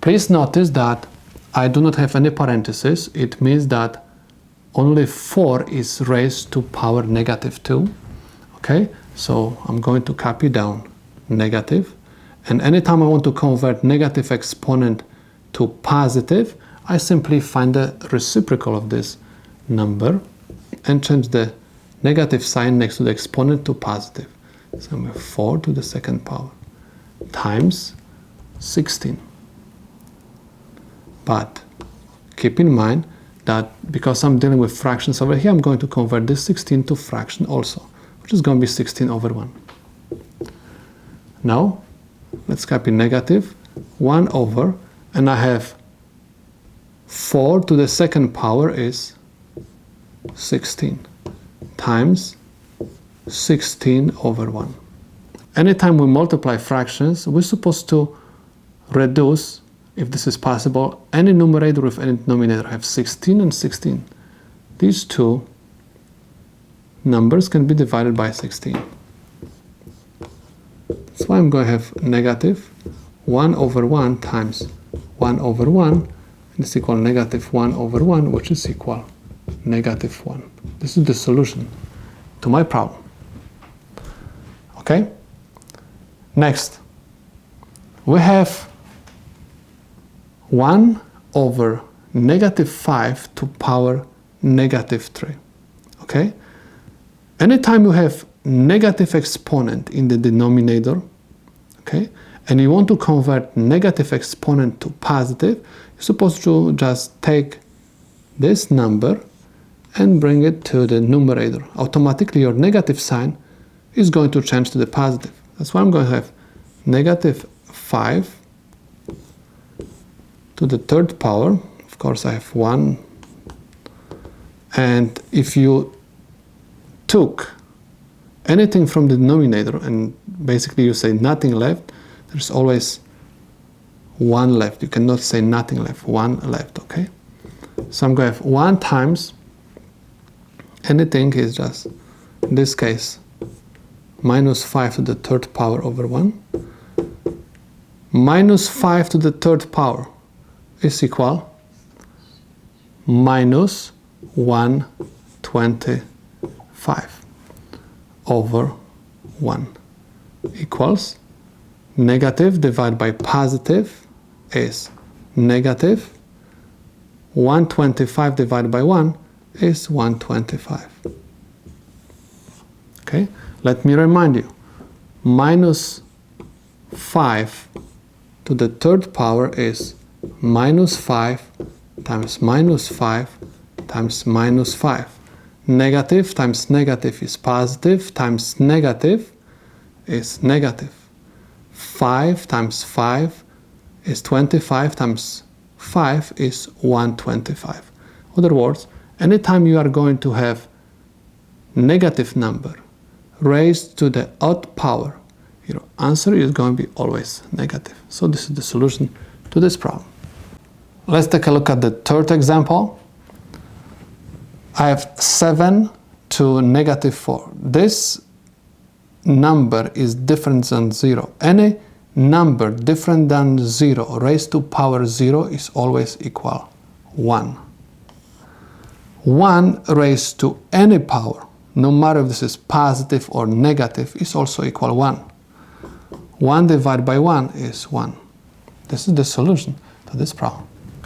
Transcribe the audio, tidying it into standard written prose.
Please notice that I do not have any parentheses. It means that only 4 is raised to power -2. Okay, so I'm going to copy down negative. And anytime I want to convert negative exponent to positive, I simply find the reciprocal of this number and change the negative sign next to the exponent to positive. So I'm 4 to the second power times 16. But keep in mind that because I'm dealing with fractions over here, I'm going to convert this 16 to fraction also, which is going to be 16 over 1. Now, let's copy negative 1 over, and I have 4 to the second power is 16 times 16 over 1. Anytime we multiply fractions, we're supposed to reduce, if this is possible, any numerator with any denominator. I have 16 and 16. These two numbers can be divided by 16. That's why I'm going to have negative 1 over 1 times 1 over 1, and it's equal negative 1 over 1, which is equal negative 1. This is the solution to my problem. Okay? Next, we have 1 over negative 5 to power negative 3. Okay? Anytime you have negative exponent in the denominator, okay, and you want to convert negative exponent to positive, you're supposed to just take this number and bring it to the numerator. Automatically your negative sign is going to change to the positive. That's why I'm going to have negative 5 to the third power. Of course I have 1. And if you took anything from the denominator and basically you say nothing left, there's always 1 left. You cannot say nothing left, 1 left, okay? So I'm going to have 1 times anything is just, in this case, minus 5 to the third power over 1. Minus 5 to the third power is equal minus 125 over 1 equals negative divided by positive is negative. 125 divided by 1 is 125. Okay, let me remind you, minus 5 to the third power is minus 5 times minus 5 times minus 5. Negative times negative is positive, times negative is negative. 5 times 5 is 25, times 5 is 125. In other words, anytime you are going to have negative number raised to the odd power, your answer is going to be always negative. So this is the solution to this problem. Let's take a look at the third example. I have 7 to negative 4. This number is different than 0. Any number different than 0 raised to power 0 is always equal 1. 1 raised to any power, no matter if this is positive or negative, is also equal 1. 1 divided by 1 is 1. This is the solution to this problem.